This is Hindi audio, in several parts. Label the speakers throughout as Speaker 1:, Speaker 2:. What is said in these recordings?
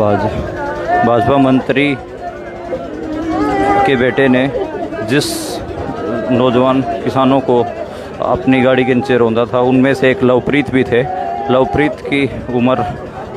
Speaker 1: भाजपा मंत्री के बेटे ने जिस नौजवान किसानों को अपनी गाड़ी के नीचे रौंदा था, उनमें से एक लवप्रीत भी थे। लवप्रीत की उम्र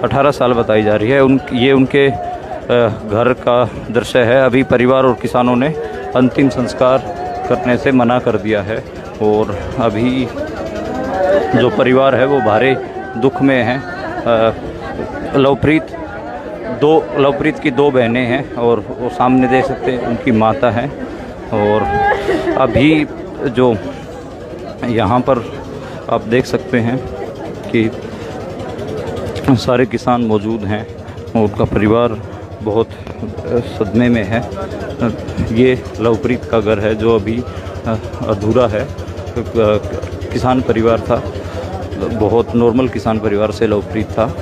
Speaker 1: 18 साल बताई जा रही है। ये उनके घर का दृश्य है। अभी परिवार और किसानों ने अंतिम संस्कार करने से मना कर दिया है और अभी जो परिवार है वो भारी दुख में है। लवप्रीत की दो बहनें हैं और वो सामने देख सकते हैं उनकी माता है। और अभी जो यहाँ पर आप देख सकते हैं कि सारे किसान मौजूद हैं और उनका परिवार बहुत सदमे में है। ये लवप्रीत का घर है जो अभी अधूरा है। किसान परिवार था, बहुत नॉर्मल किसान परिवार से लवप्रीत था।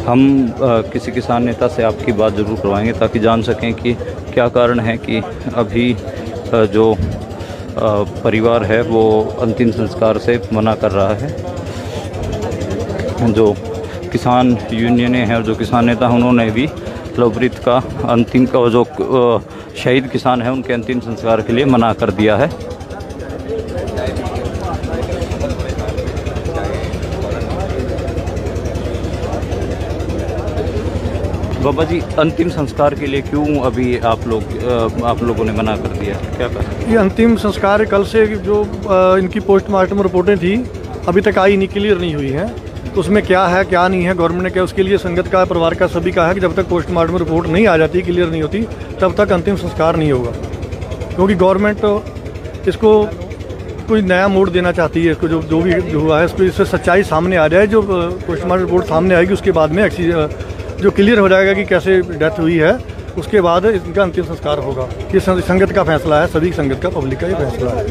Speaker 1: हम किसी किसान नेता से आपकी बात ज़रूर करवाएंगे ताकि जान सकें कि क्या कारण है कि अभी जो परिवार है वो अंतिम संस्कार से मना कर रहा है। जो किसान यूनियनें हैं और जो किसान नेता हैं उन्होंने भी लवप्रीत का अंतिम का जो शहीद किसान है उनके अंतिम संस्कार के लिए मना कर दिया है। बाबा जी, अंतिम संस्कार के लिए क्यों अभी आप लोगों ने मना कर दिया, क्या कहा?
Speaker 2: ये अंतिम संस्कार कल से जो इनकी पोस्टमार्टम रिपोर्टें थी अभी तक आई नहीं, क्लियर नहीं हुई हैं। तो उसमें क्या है क्या नहीं है, गवर्नमेंट ने क्या, उसके लिए संगत का, परिवार का, सभी का है कि जब तक पोस्टमार्टम रिपोर्ट नहीं आ जाती, क्लियर नहीं होती, तब तक अंतिम संस्कार नहीं होगा। क्योंकि गवर्नमेंट इसको कोई नया मोड़ देना चाहती है। इसको जो भी हुआ है इसको, इससे सच्चाई सामने आ जाए। जो पोस्टमार्टम रिपोर्ट सामने आएगी उसके बाद में जो क्लियर हो जाएगा कि कैसे डेथ हुई है, उसके बाद इनका अंतिम संस्कार होगा। ये संगत का फैसला है, सभी संगत का, पब्लिक का ये फैसला है।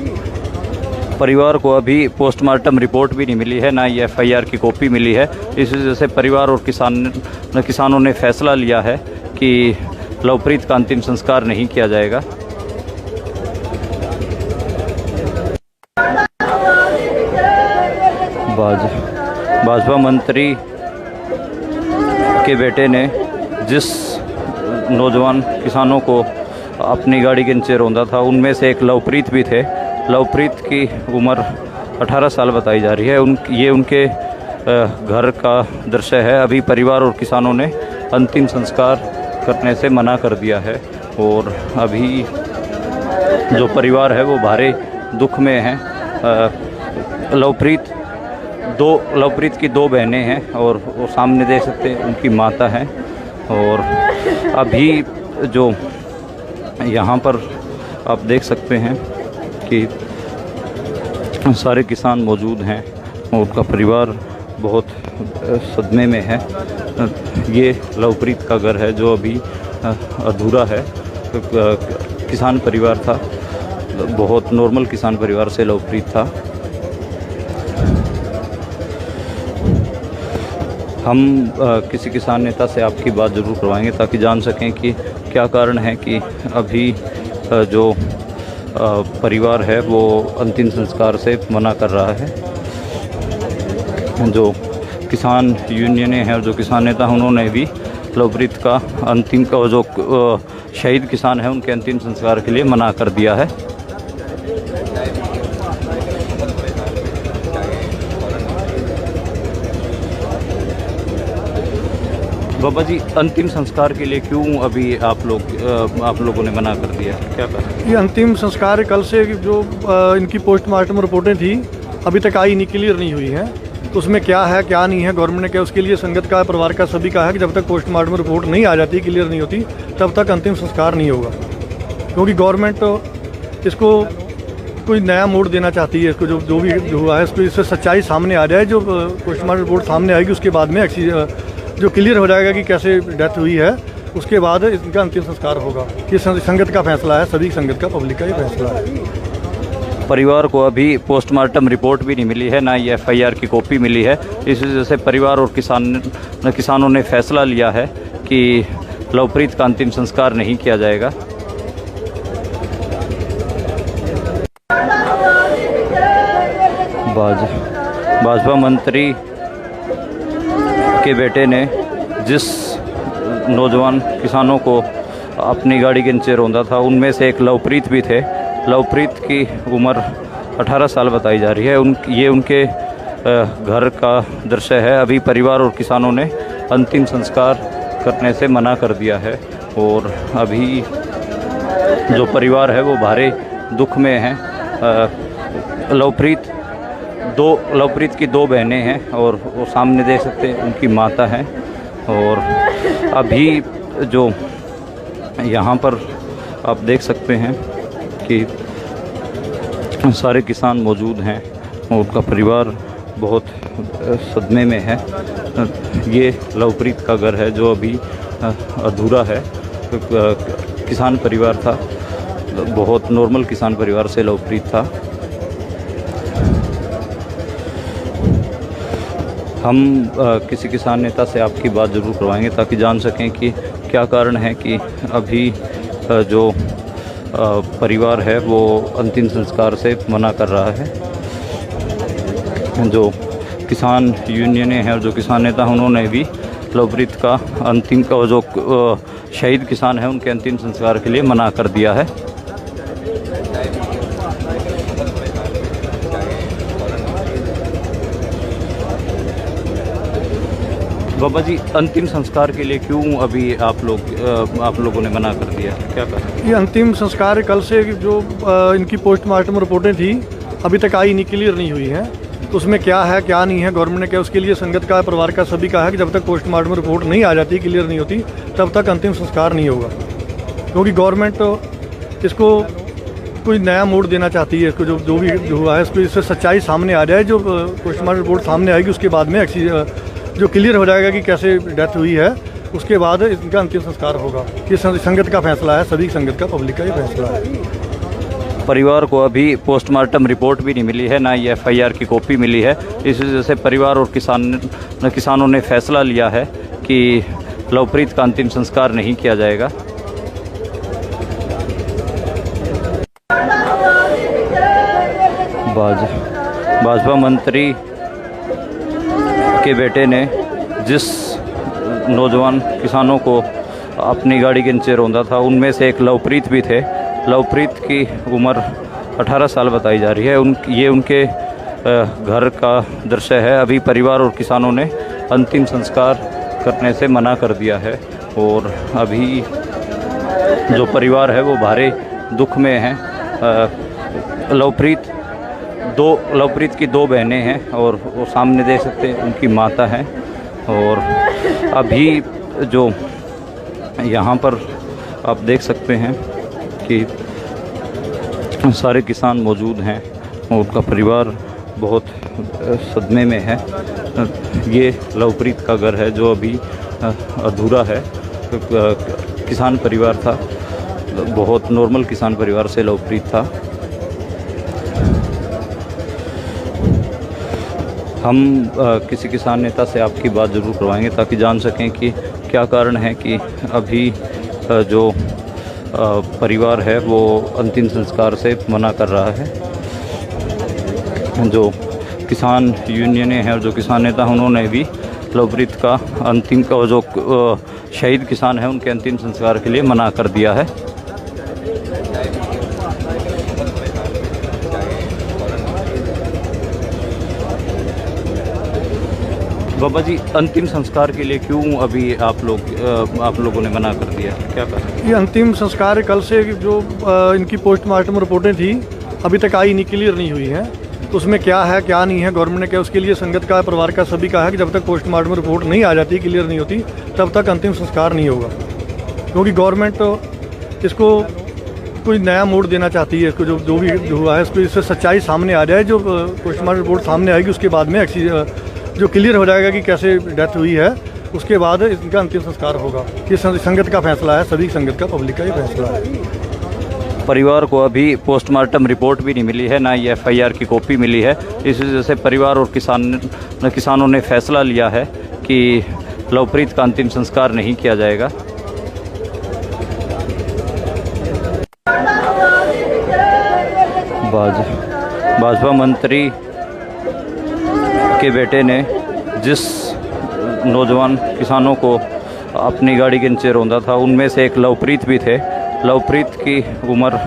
Speaker 1: परिवार को अभी पोस्टमार्टम रिपोर्ट भी नहीं मिली है, ना ही FIR की कॉपी मिली है। इस वजह से परिवार और किसानों ने फैसला लिया है कि लवप्रीत का अंतिम संस्कार नहीं किया जाएगा। भाजपा मंत्री के बेटे ने जिस नौजवान किसानों को अपनी गाड़ी के नीचे रौंदा था, उनमें से एक लवप्रीत भी थे। लवप्रीत की उम्र 18 साल बताई जा रही है। ये उनके घर का दृश्य है। अभी परिवार और किसानों ने अंतिम संस्कार करने से मना कर दिया है और अभी जो परिवार है वो भारी दुख में है। लवप्रीत की दो बहनें हैं और वो सामने देख सकते हैं उनकी माता है। और अभी जो यहाँ पर आप देख सकते हैं कि सारे किसान मौजूद हैं और उनका परिवार बहुत सदमे में है। ये लवप्रीत का घर है जो अभी अधूरा है। किसान परिवार था, बहुत नॉर्मल किसान परिवार से लवप्रीत था। हम किसी किसान नेता से आपकी बात ज़रूर करवाएंगे ताकि जान सकें कि क्या कारण है कि अभी जो परिवार है वो अंतिम संस्कार से मना कर रहा है। जो किसान यूनियनें हैं और जो किसान नेता हैं उन्होंने भी लवप्रीत का अंतिम का जो शहीद किसान है उनके अंतिम संस्कार के लिए मना कर दिया है। बाबा जी, अंतिम संस्कार के लिए क्यों अभी आप लोगों ने मना कर दिया, क्या कहा?
Speaker 2: ये अंतिम संस्कार कल से जो इनकी पोस्टमार्टम रिपोर्टें थी अभी तक आई नहीं, क्लियर नहीं हुई हैं। तो उसमें क्या है क्या नहीं है, गवर्नमेंट ने क्या, उसके लिए संगत का, परिवार का, सभी का है कि जब तक पोस्टमार्टम रिपोर्ट नहीं आ जाती, क्लियर नहीं होती, तब तक अंतिम संस्कार नहीं होगा। क्योंकि गवर्नमेंट इसको कोई नया मोड़ देना चाहती है। इसको जो भी हुआ है इसको, इससे सच्चाई सामने आ जाए। जो पोस्टमार्टम रिपोर्ट सामने आएगी उसके बाद में जो क्लियर हो जाएगा कि कैसे डेथ हुई है, उसके बाद इनका अंतिम संस्कार होगा। ये संगत का फैसला है, सभी संगत का, पब्लिक का ये फैसला है।
Speaker 1: परिवार को अभी पोस्टमार्टम रिपोर्ट भी नहीं मिली है, ना ही FIR की कॉपी मिली है। इस वजह से परिवार और किसानों ने फैसला लिया है कि लवप्रीत का अंतिम संस्कार नहीं किया जाएगा। भाजपा मंत्री के बेटे ने जिस नौजवान किसानों को अपनी गाड़ी के नीचे रौंदा था, उनमें से एक लवप्रीत भी थे। लवप्रीत की उम्र 18 साल बताई जा रही है। ये उनके घर का दृश्य है। अभी परिवार और किसानों ने अंतिम संस्कार करने से मना कर दिया है और अभी जो परिवार है वो भारी दुख में है। लवप्रीत की दो बहनें हैं और वो सामने देख सकते हैं उनकी माता है। और अभी जो यहाँ पर आप देख सकते हैं कि सारे किसान मौजूद हैं और उनका परिवार बहुत सदमे में है। ये लवप्रीत का घर है जो अभी अधूरा है। किसान परिवार था, बहुत नॉर्मल किसान परिवार से लवप्रीत था। हम किसी किसान नेता से आपकी बात ज़रूर करवाएंगे ताकि जान सकें कि क्या कारण है कि अभी जो परिवार है वो अंतिम संस्कार से मना कर रहा है। जो किसान यूनियनें हैं और जो किसान नेता हैं उन्होंने भी लवप्रीत का अंतिम का जो शहीद किसान है उनके अंतिम संस्कार के लिए मना कर दिया है। बाबा जी, अंतिम संस्कार के लिए क्यों अभी आप लोगों ने मना कर दिया, क्या कहा?
Speaker 2: ये अंतिम संस्कार कल से जो इनकी पोस्टमार्टम रिपोर्टें थी अभी तक आई नहीं, क्लियर नहीं हुई हैं। तो उसमें क्या है क्या नहीं है, गवर्नमेंट ने क्या, उसके लिए संगत का, परिवार का, सभी का है कि जब तक पोस्टमार्टम रिपोर्ट नहीं आ जाती, क्लियर नहीं होती, तब तक अंतिम संस्कार नहीं होगा। क्योंकि गवर्नमेंट इसको कोई नया मोड़ देना चाहती है। इसको जो भी हुआ है इसको, इससे सच्चाई सामने आ जाए। जो पोस्टमार्टम रिपोर्ट सामने आएगी उसके बाद में जो क्लियर हो जाएगा कि कैसे डेथ हुई है, उसके बाद इनका अंतिम संस्कार होगा। ये संगत का फैसला है, सभी संगत का, पब्लिक का ये फैसला है।
Speaker 1: परिवार को अभी पोस्टमार्टम रिपोर्ट भी नहीं मिली है, ना ये FIR की कॉपी मिली है। इस वजह से परिवार और किसानों ने फैसला लिया है कि लवप्रीत का अंतिम संस्कार नहीं किया जाएगा। भाजपा मंत्री के बेटे ने जिस नौजवान किसानों को अपनी गाड़ी के नीचे रौंदा था, उनमें से एक लवप्रीत भी थे। लवप्रीत की उम्र 18 साल बताई जा रही है। ये उनके घर का दृश्य है। अभी परिवार और किसानों ने अंतिम संस्कार करने से मना कर दिया है और अभी जो परिवार है वो भारी दुख में है। लवप्रीत की दो बहनें हैं और वो सामने देख सकते हैं उनकी माता है। और अभी जो यहाँ पर आप देख सकते हैं कि सारे किसान मौजूद हैं और उनका परिवार बहुत सदमे में है। ये लवप्रीत का घर है जो अभी अधूरा है। किसान परिवार था, बहुत नॉर्मल किसान परिवार से लवप्रीत था। हम किसी किसान नेता से आपकी बात ज़रूर करवाएंगे ताकि जान सकें कि क्या कारण है कि अभी जो परिवार है वो अंतिम संस्कार से मना कर रहा है। जो किसान यूनियनें हैं और जो किसान नेता हैं उन्होंने भी लवप्रीत का अंतिम का जो शहीद किसान है उनके अंतिम संस्कार के लिए मना कर दिया है। बाबा जी, अंतिम संस्कार के लिए क्यों अभी आप लोगों ने मना कर दिया, क्या कहा?
Speaker 2: ये अंतिम संस्कार कल से जो इनकी पोस्टमार्टम रिपोर्टें थी अभी तक आई नहीं, क्लियर नहीं हुई हैं। तो उसमें क्या है क्या नहीं है, गवर्नमेंट ने क्या, उसके लिए संगत का, परिवार का, सभी का है कि जब तक पोस्टमार्टम रिपोर्ट नहीं आ जाती, क्लियर नहीं होती, तब तक अंतिम संस्कार नहीं होगा। क्योंकि गवर्नमेंट इसको कोई नया मोड़ देना चाहती है। इसको जो भी हुआ है इसको, इससे सच्चाई सामने आ जाए। जो पोस्टमार्टम रिपोर्ट सामने आएगी उसके बाद में जो क्लियर हो जाएगा कि कैसे डेथ हुई है, उसके बाद इनका अंतिम संस्कार होगा। ये संगत का फैसला है, सभी संगत का, पब्लिक का ये फैसला है।
Speaker 1: परिवार को अभी पोस्टमार्टम रिपोर्ट भी नहीं मिली है, ना ये FIR की कॉपी मिली है। इस वजह से परिवार और किसानों ने फैसला लिया है कि लवप्रीत का अंतिम संस्कार नहीं किया जाएगा। भाजपा मंत्री के बेटे ने जिस नौजवान किसानों को अपनी गाड़ी के नीचे रौंदा था। उनमें से एक लवप्रीत भी थे। लवप्रीत की उम्र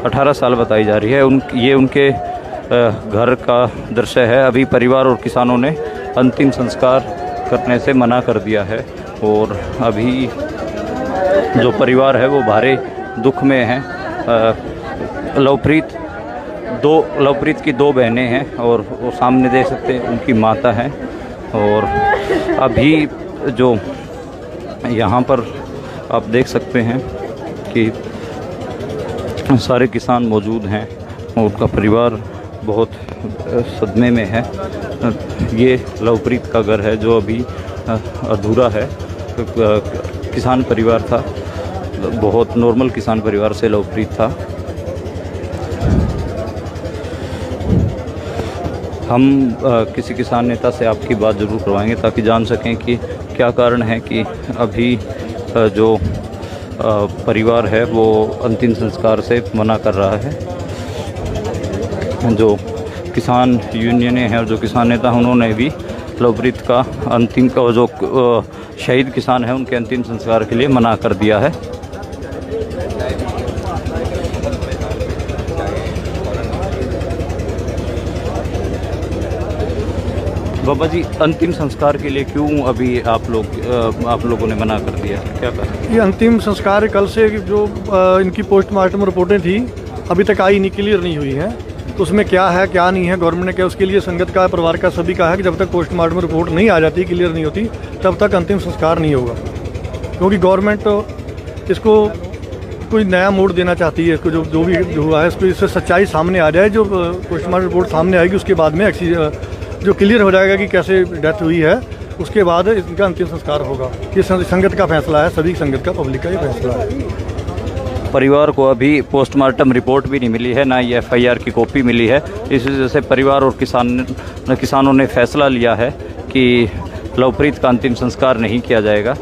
Speaker 1: 18 साल बताई जा रही है। ये उनके घर का दृश्य है। अभी परिवार और किसानों ने अंतिम संस्कार करने से मना कर दिया है और अभी जो परिवार है वो भारी दुख में है। लवप्रीत की दो बहनें हैं और वो सामने देख सकते हैं उनकी माता है। और अभी जो यहाँ पर आप देख सकते हैं कि सारे किसान मौजूद हैं और उनका परिवार बहुत सदमे में है। ये लवप्रीत का घर है जो अभी अधूरा है। किसान परिवार था, बहुत नॉर्मल किसान परिवार से लवप्रीत था। हम किसी किसान नेता से आपकी बात ज़रूर करवाएंगे ताकि जान सकें कि क्या कारण है कि अभी जो परिवार है वो अंतिम संस्कार से मना कर रहा है। जो किसान यूनियनें हैं और जो किसान नेता हैं उन्होंने भी लवप्रीत का अंतिम का जो शहीद किसान है उनके अंतिम संस्कार के लिए मना कर दिया है। बाबा जी, अंतिम संस्कार के लिए क्यों अभी आप लोगों ने मना कर दिया, क्या करें?
Speaker 2: ये अंतिम संस्कार कल से जो इनकी पोस्टमार्टम रिपोर्टें थी अभी तक आई नहीं, क्लियर नहीं हुई हैं। तो उसमें क्या है क्या नहीं है, गवर्नमेंट ने क्या, उसके लिए संगत का, परिवार का, सभी का है कि जब तक पोस्टमार्टम रिपोर्ट नहीं आ जाती, क्लियर नहीं होती, तब तक अंतिम संस्कार नहीं होगा। क्योंकि गवर्नमेंट इसको कोई नया मोड़ देना चाहती है। इसको जो भी हुआ है इसको, इससे सच्चाई सामने आ जाए। जो पोस्टमार्टम रिपोर्ट सामने आएगी उसके बाद में जो क्लियर हो जाएगा कि कैसे डेथ हुई है, उसके बाद इनका अंतिम संस्कार होगा। ये संगत का फैसला है, सभी संगत का, पब्लिक का ये फैसला है।
Speaker 1: परिवार को अभी पोस्टमार्टम रिपोर्ट भी नहीं मिली है, ना ही FIR की कॉपी मिली है। इस वजह से परिवार और किसानों ने फैसला लिया है कि लवप्रीत का अंतिम संस्कार नहीं किया जाएगा।